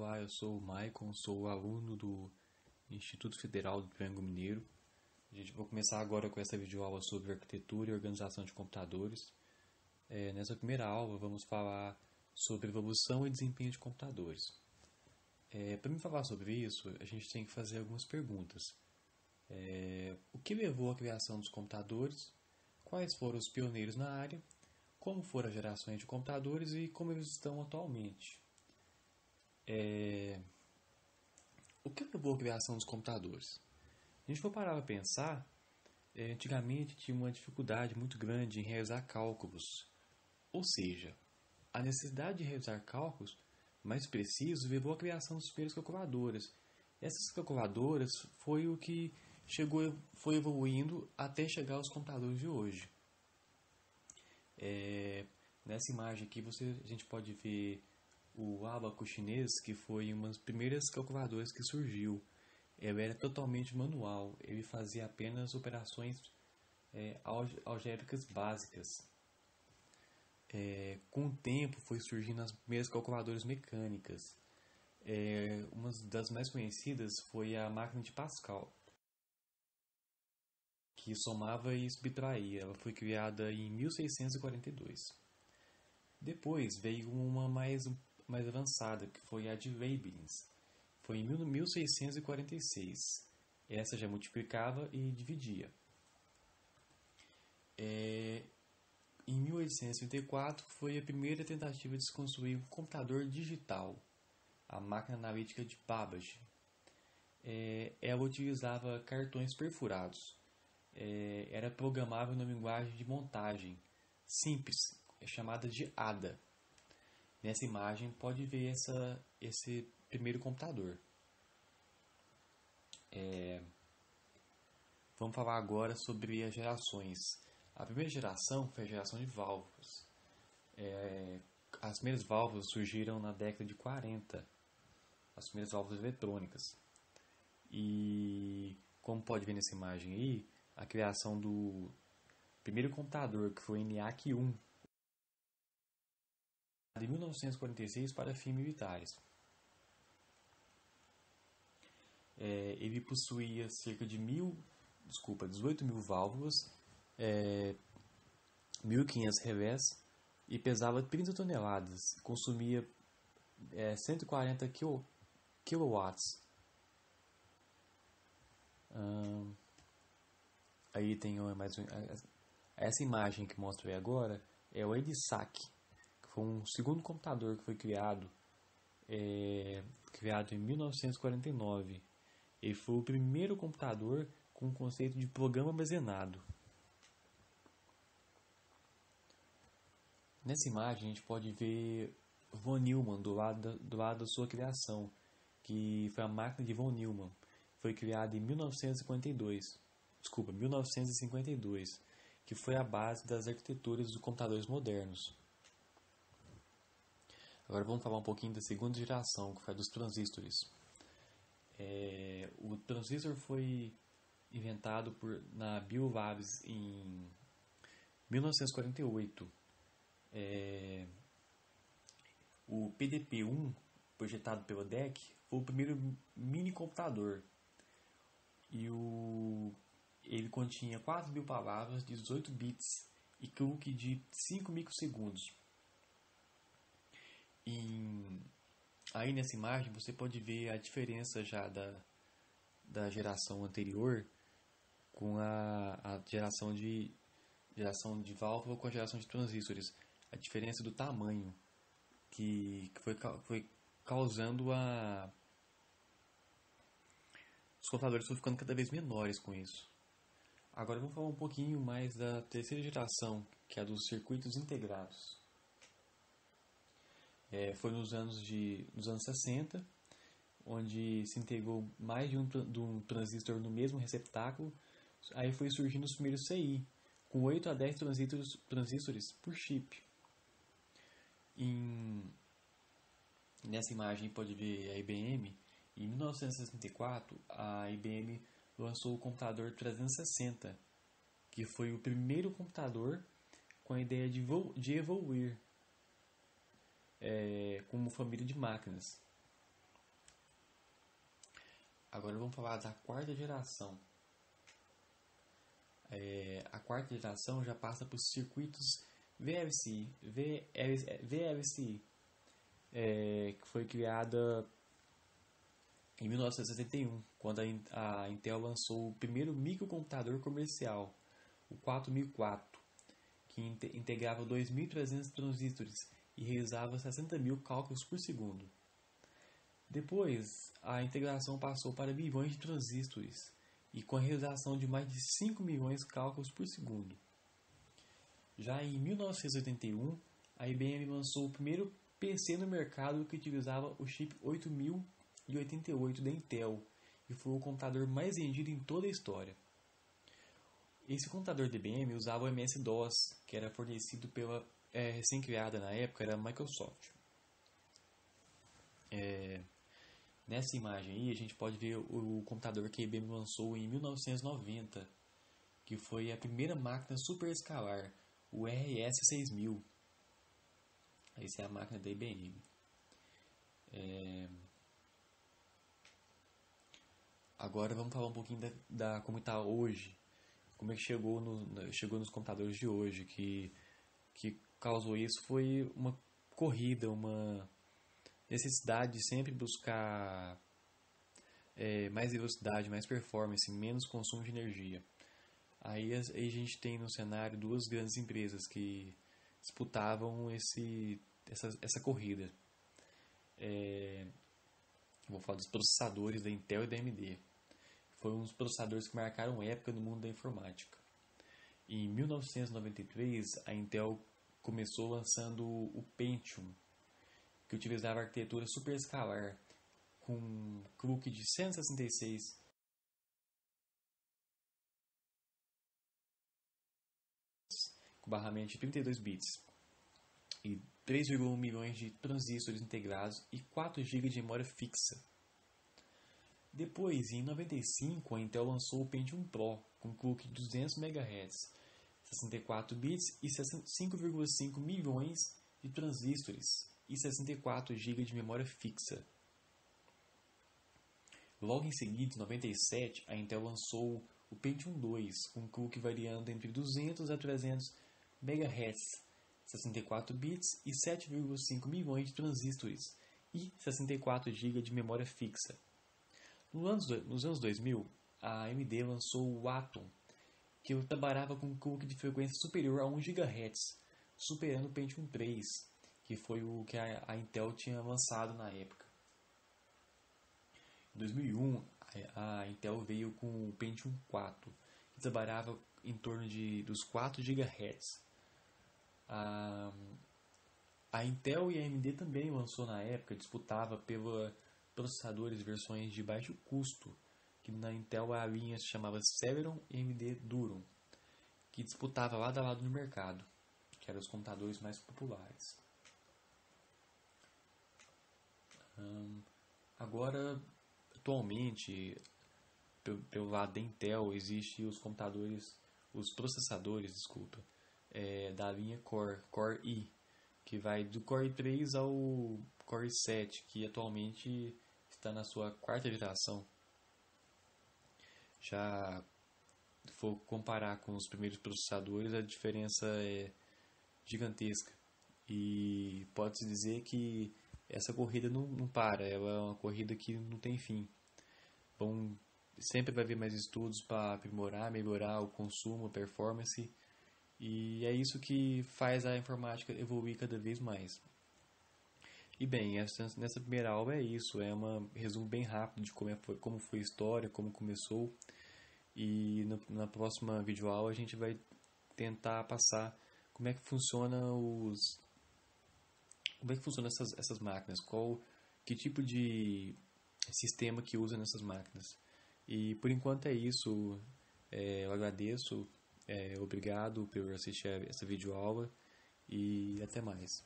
Olá, eu sou o Maicon, sou aluno do Instituto Federal do Triângulo Mineiro. Vou começar agora com essa videoaula sobre arquitetura e organização de computadores. Nessa primeira aula vamos falar sobre evolução e desempenho de computadores. Para me falar sobre isso, a gente tem que fazer algumas perguntas. O que levou à criação dos computadores? Quais foram os pioneiros na área? Como foram as gerações de computadores e como eles estão atualmente? O que levou à criação dos computadores? Se a gente for parar para pensar, antigamente tinha uma dificuldade muito grande em realizar cálculos. Ou seja, a necessidade de realizar cálculos mais precisos levou à criação das primeiras calculadoras. Essas calculadoras foi o que foi evoluindo até chegar aos computadores de hoje. Nessa imagem aqui a gente pode ver o ábaco chinês, que foi uma das primeiras calculadoras que surgiu. Ele era totalmente manual, ele fazia apenas operações algébricas básicas. Com o tempo foi surgindo as primeiras calculadoras mecânicas. Uma das mais conhecidas foi a máquina de Pascal, que somava e subtraía. Ela foi criada em 1642. Depois veio uma mais avançada, que foi a de Leibniz. Foi em 1646. Essa já multiplicava e dividia. Em 1834 foi a primeira tentativa de se construir um computador digital, a máquina analítica de Babbage. Ela utilizava cartões perfurados. Era programável na linguagem de montagem simples, chamada de Ada. Nessa imagem pode ver esse primeiro computador. Vamos falar agora sobre as gerações. A primeira geração foi a geração de válvulas. As primeiras válvulas surgiram na década de 40, as primeiras válvulas eletrônicas. E como pode ver nessa imagem aí, a criação do primeiro computador, que foi o ENIAC 1, de 1946 para fins militares. Ele possuía cerca de 18 mil válvulas, 1.500 relés e pesava 30 toneladas. Consumia 140 kilowatts. Aí tem mais essa imagem que mostro aí agora é o EDSAC, que foi um segundo computador que foi criado em 1949. Ele foi o primeiro computador com o conceito de programa armazenado. Nessa imagem a gente pode ver von Neumann do lado da sua criação, que foi a máquina de von Neumann. Foi criada em 1952, que foi a base das arquiteturas dos computadores modernos. Agora vamos falar um pouquinho da segunda geração, que foi a dos transistores. O transistor foi inventado na Bill Labs em 1948. O PDP-1, projetado pela DEC, foi o primeiro mini computador. E ele continha 4.000 palavras, 18 bits e clock de 5 microsegundos. Aí nessa imagem você pode ver a diferença já da geração anterior com a geração de válvula com a geração de transistores. A diferença do tamanho que foi causando os computadores estão ficando cada vez menores com isso. Agora vamos falar um pouquinho mais da terceira geração, que é a dos circuitos integrados. Foi nos anos 60, onde se integrou mais de um transistor no mesmo receptáculo. Aí foi surgindo os primeiros CI, com 8 a 10 transistores por chip. Nessa imagem pode ver a IBM. Em 1964, a IBM lançou o computador 360, que foi o primeiro computador com a ideia de evoluir como família de máquinas. Agora vamos falar da quarta geração. A quarta geração já passa por circuitos VLC, que foi criada em 1971, quando a Intel lançou o primeiro microcomputador comercial, o 4004, que integrava 2.300 transistores e realizava 60.000 cálculos por segundo. Depois, a integração passou para milhões de transistores e com a realização de mais de 5 milhões de cálculos por segundo. Já em 1981, a IBM lançou o primeiro PC no mercado que utilizava o chip 8088 da Intel e foi o computador mais vendido em toda a história. Esse computador da IBM usava o MS-DOS, que era fornecido pela recém-criada na época, era a Microsoft. Nessa imagem aí a gente pode ver o computador que a IBM lançou em 1990, que foi a primeira máquina superescalar, o RS-6000. Essa é a máquina da IBM. Agora vamos falar um pouquinho da como está hoje, como é que chegou nos computadores de hoje, que causou isso foi uma corrida, uma necessidade de sempre buscar mais velocidade, mais performance, menos consumo de energia. Aí a gente tem no cenário duas grandes empresas que disputavam essa corrida. Vou falar dos processadores da Intel e da AMD. Foi um dos processadores que marcaram época no mundo da informática. Em 1993, a Intel começou lançando o Pentium, que utilizava a arquitetura superescalar, com clock de 166 com barramento de 32 bits e 3,1 milhões de transistores integrados e 4 GB de memória fixa. Depois, em 95, a Intel lançou o Pentium Pro com clock de 200 MHz, 64 bits e 5,5 milhões de transistores e 64 GB de memória fixa. Logo em seguida, em 97, a Intel lançou o Pentium 2 com clock variando entre 200 a 300 MHz, 64 bits e 7,5 milhões de transistores e 64 GB de memória fixa. Nos anos 2000, a AMD lançou o Atom, que trabalhava com um clock de frequência superior a 1 GHz, superando o Pentium 3, que foi o que a Intel tinha lançado na época. Em 2001, a Intel veio com o Pentium 4, que trabalhava em torno dos 4 GHz. A Intel e a AMD também lançou na época, disputava pela processadores versões de baixo custo, que na Intel a linha se chamava Celeron e AMD Duron, que disputava lado a lado no mercado, que eram os computadores mais populares. Agora, atualmente, pelo lado da Intel, existem os processadores, da linha Core i, que vai do Core 3 ao Core 7, que atualmente está na sua quarta geração. Já se for comparar com os primeiros processadores, a diferença é gigantesca. E pode-se dizer que essa corrida não para, ela é uma corrida que não tem fim. Sempre vai haver mais estudos para aprimorar, melhorar o consumo, a performance, e é isso que faz a informática evoluir cada vez mais. E bem, nessa primeira aula é isso, é um resumo bem rápido de como foi a história, como começou, e na próxima videoaula a gente vai tentar passar como é que funcionam essas máquinas, que tipo de sistema que usa nessas máquinas. E por enquanto é isso, eu agradeço, obrigado por assistir essa videoaula e até mais.